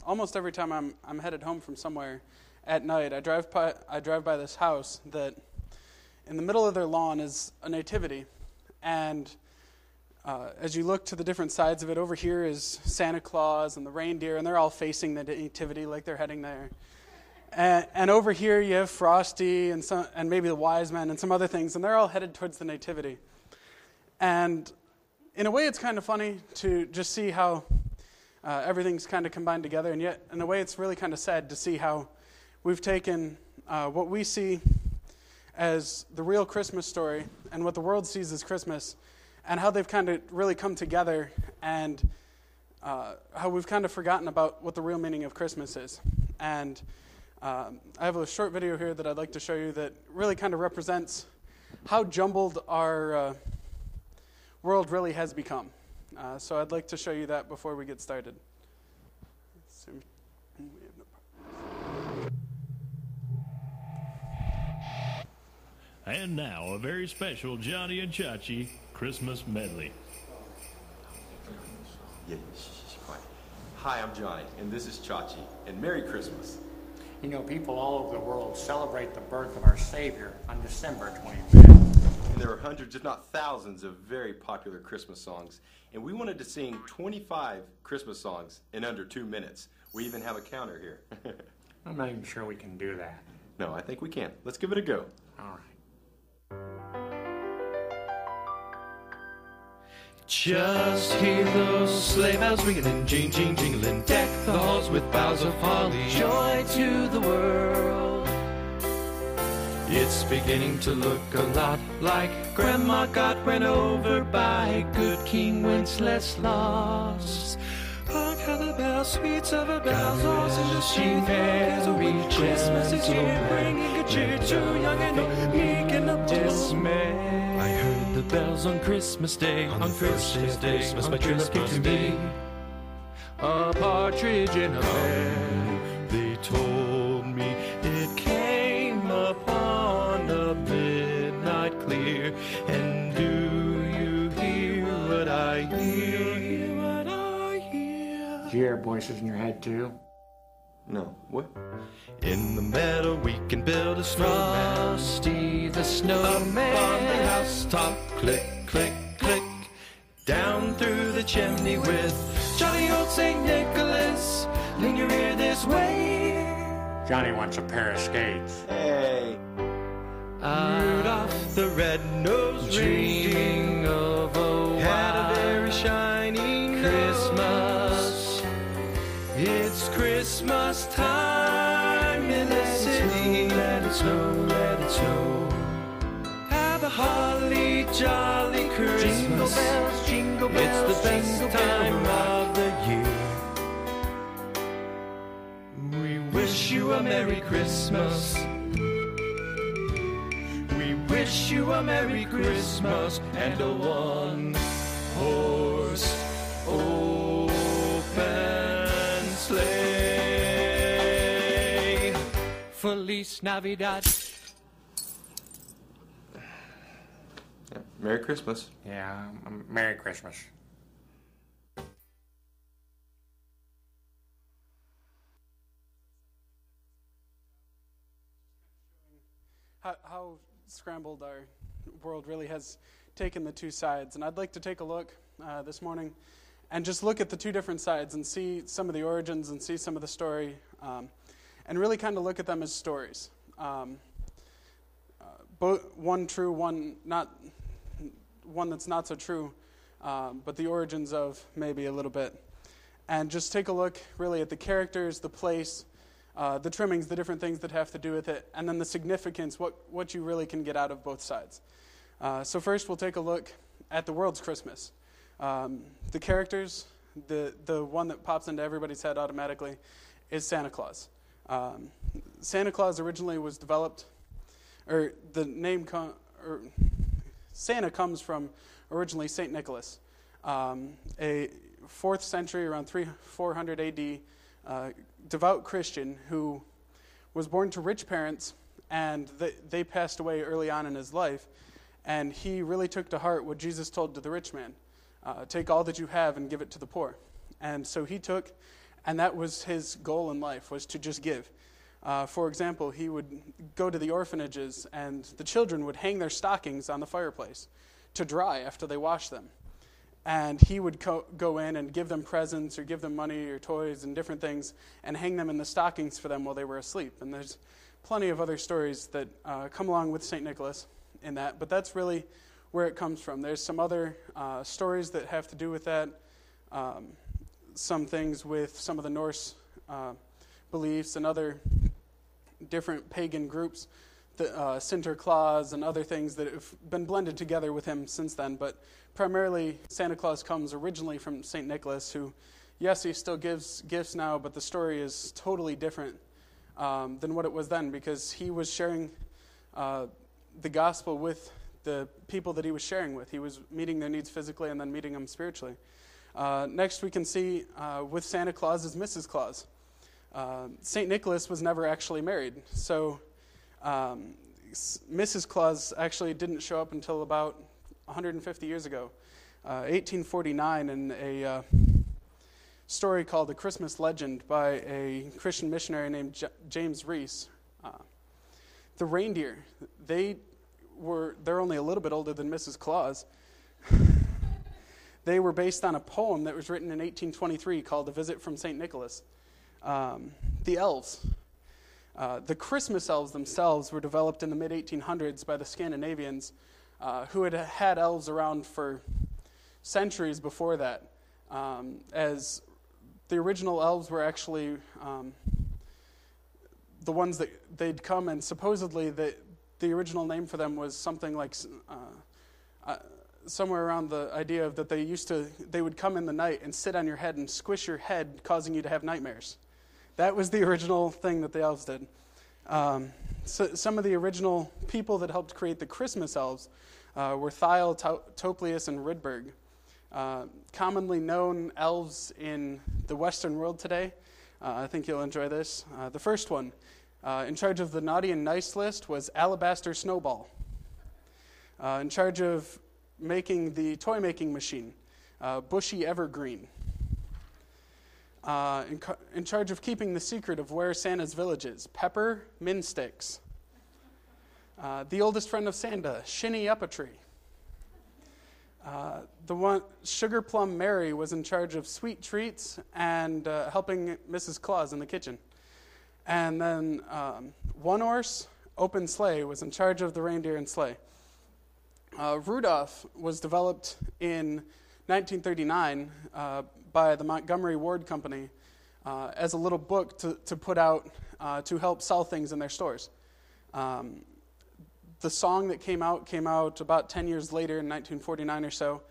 Almost every time I'm headed home from somewhere at night, I drive by this house that in the middle of their lawn is a nativity, and as you look to the different sides of it, over here is Santa Claus and the reindeer, and they're all facing the nativity like they're heading there. And over here you have Frosty and maybe the wise men and some other things, and they're all headed towards the nativity. And in a way, it's kind of funny to just see how everything's kind of combined together, and yet in a way, it's really kind of sad to see how we've taken what we see as the real Christmas story and what the world sees as Christmas, and how they've kind of really come together, and how we've kind of forgotten about what the real meaning of Christmas is. And I have a short video here that I'd like to show you that really kind of represents how jumbled our world really has become. So I'd like to show you that before we get started. And now, a very special Johnny and Chachi Christmas medley. Yeah, quiet. Hi, I'm Johnny, and this is Chachi, and Merry Christmas. You know, people all over the world celebrate the birth of our Savior on December 25th. And there are hundreds, if not thousands, of very popular Christmas songs. And we wanted to sing 25 Christmas songs in under 2 minutes. We even have a counter here. I'm not even sure we can do that. No, I think we can. Let's give it a go. All right. Just hear those sleigh bells ringing and jingling, deck the halls with boughs of holly, joy to the world. It's beginning to look a lot like Grandma got run over by good King Wenceslas. Hark how the bells, sweet of a bells, all in the street. There's a week, Christmas is here, bringing good cheer to young and old, meek and the dismay. I heard the bells on Christmas Day, on Christmas Day, Christmas, my true love gave to me a partridge in a pear. They told me it came upon a midnight clear. And do you hear what I hear? Do you hear voices in your head too? No, what? In the meadow we can build a snowman. Frosty the snowman. Up on the housetop, click, click, click. Down through the chimney with jolly old St. Nicholas. Lean your ear this way. Johnny wants a pair of skates. Hey! Rudolph the red-nosed reindeer of a had a very shiny Christmas. It's Christmas time in the city. Let it snow, let it snow. Have a holly jolly Christmas. Jingle bells, it's the best time of the year. We wish you a Merry Christmas. We wish you a Merry Christmas and a one-horse open sleigh. Feliz Navidad. Yeah, Merry Christmas. Yeah, Merry Christmas. How scrambled our world really has taken the two sides. And I'd like to take a look this morning and just look at the two different sides and see some of the origins and see some of the story, and really kind of look at them as stories. Both one true, one that's not so true, but the origins of maybe a little bit. And just take a look really at the characters, the place, the trimmings, the different things that have to do with it, and then the significance, what you really can get out of both sides. So first we'll take a look at the world's Christmas. The characters, the one that pops into everybody's head automatically is Santa Claus. Santa Claus originally was developed, or the name Santa comes from originally St. Nicholas, a 4th century, around 400 AD, devout Christian who was born to rich parents, and they passed away early on in his life, and he really took to heart what Jesus told to the rich man, take all that you have and give it to the poor. And so he took, and that was his goal in life, was to just give. For example, he would go to the orphanages, and the children would hang their stockings on the fireplace to dry after they washed them. And he would go in and give them presents or give them money or toys and different things and hang them in the stockings for them while they were asleep. And there's plenty of other stories that come along with St. Nicholas in that, but that's really where it comes from. There's some other stories that have to do with that, some things with some of the Norse beliefs and other different pagan groups, the Sinterklaas and other things that have been blended together with him since then. But primarily, Santa Claus comes originally from St. Nicholas, who, yes, he still gives gifts now, but the story is totally different than what it was then, because he was sharing the gospel with the people that he was sharing with. He was meeting their needs physically and then meeting them spiritually. Next, we can see with Santa Claus is Mrs. Claus. St. Nicholas was never actually married, so Mrs. Claus actually didn't show up until about 150 years ago, 1849, in a story called The Christmas Legend by a Christian missionary named James Reese. The reindeer, they're only a little bit older than Mrs. Claus. They were based on a poem that was written in 1823 called A Visit from St. Nicholas. The elves. The Christmas elves themselves were developed in the mid-1800s by the Scandinavians, who had had elves around for centuries before that, as the original elves were actually the ones that they'd come, and supposedly the original name for them was something like somewhere around the idea of that they would come in the night and sit on your head and squish your head, causing you to have nightmares. That was the original thing that the elves did. So some of the original people that helped create the Christmas elves were Thiel, Toplius, and Rydberg. Commonly known elves in the Western world today. I think you'll enjoy this. The first one, in charge of the naughty and nice list, was Alabaster Snowball. In charge of making the toy-making machine, Bushy Evergreen. In charge of keeping the secret of where Santa's village is, Pepper Minsticks. The oldest friend of Santa, Shinny Up a Tree. The one, Sugar Plum Mary, was in charge of sweet treats and helping Mrs. Claus in the kitchen. And then One Horse, Open Sleigh, was in charge of the reindeer and sleigh. Rudolph was developed in 1939 by the Montgomery Ward Company as a little book to put out to help sell things in their stores. The song that came out about 10 years later in 1949 or so,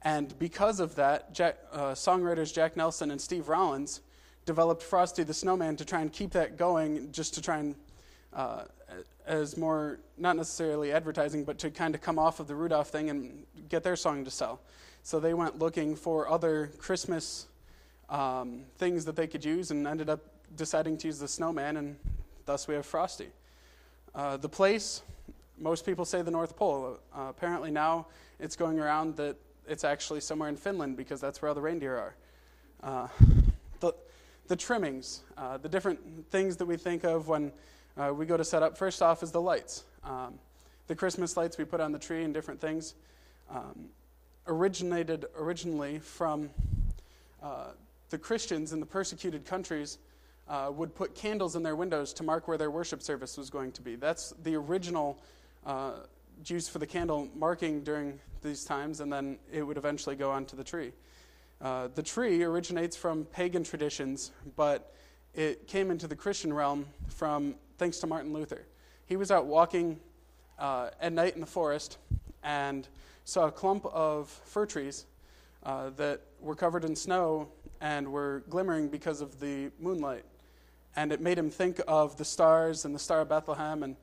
and because of that, songwriters Jack Nelson and Steve Rollins developed Frosty the Snowman to try and keep that going, just to try and, as more, not necessarily advertising, but to kind of come off of the Rudolph thing and get their song to sell. So they went looking for other Christmas things that they could use and ended up deciding to use the snowman, and thus we have Frosty. The place, most people say the North Pole. Apparently now it's going around that it's actually somewhere in Finland because that's where all the reindeer are. The trimmings, the different things that we think of when we go to set up, first off is the lights. The Christmas lights we put on the tree and different things originated originally from the Christians in the persecuted countries would put candles in their windows to mark where their worship service was going to be. That's the original use for the candle marking during these times, and then it would eventually go onto the tree. The tree originates from pagan traditions, but it came into the Christian realm thanks to Martin Luther. He was out walking at night in the forest and saw a clump of fir trees that were covered in snow and were glimmering because of the moonlight. And it made him think of the stars and the Star of Bethlehem and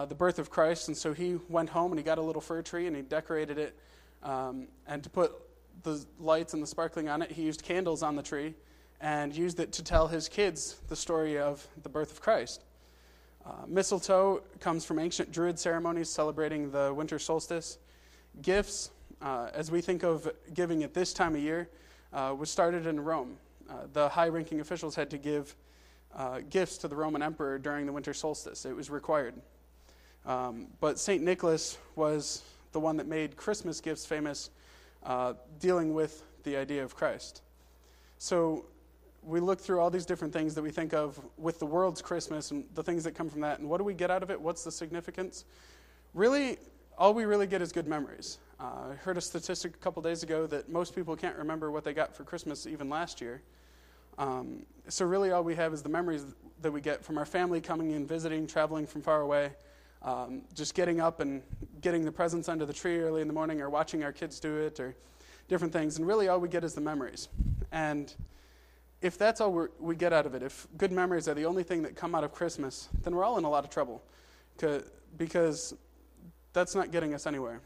the birth of Christ. And so he went home and he got a little fir tree and he decorated it. And to put the lights and the sparkling on it, he used candles on the tree and used it to tell his kids the story of the birth of Christ. Mistletoe comes from ancient Druid ceremonies celebrating the winter solstice. Gifts, as we think of giving at this time of year, was started in Rome. The high-ranking officials had to give gifts to the Roman emperor during the winter solstice. It was required. But St. Nicholas was the one that made Christmas gifts famous, dealing with the idea of Christ. So we look through all these different things that we think of with the world's Christmas and the things that come from that, and what do we get out of it? What's the significance? Really, all we really get is good memories. I heard a statistic a couple days ago that most people can't remember what they got for Christmas even last year. So really all we have is the memories that we get from our family coming in, visiting, traveling from far away, just getting up and getting the presents under the tree early in the morning, or watching our kids do it, or different things. And really all we get is the memories. And if that's all we get out of it, if good memories are the only thing that come out of Christmas, then we're all in a lot of trouble, because that's not getting us anywhere.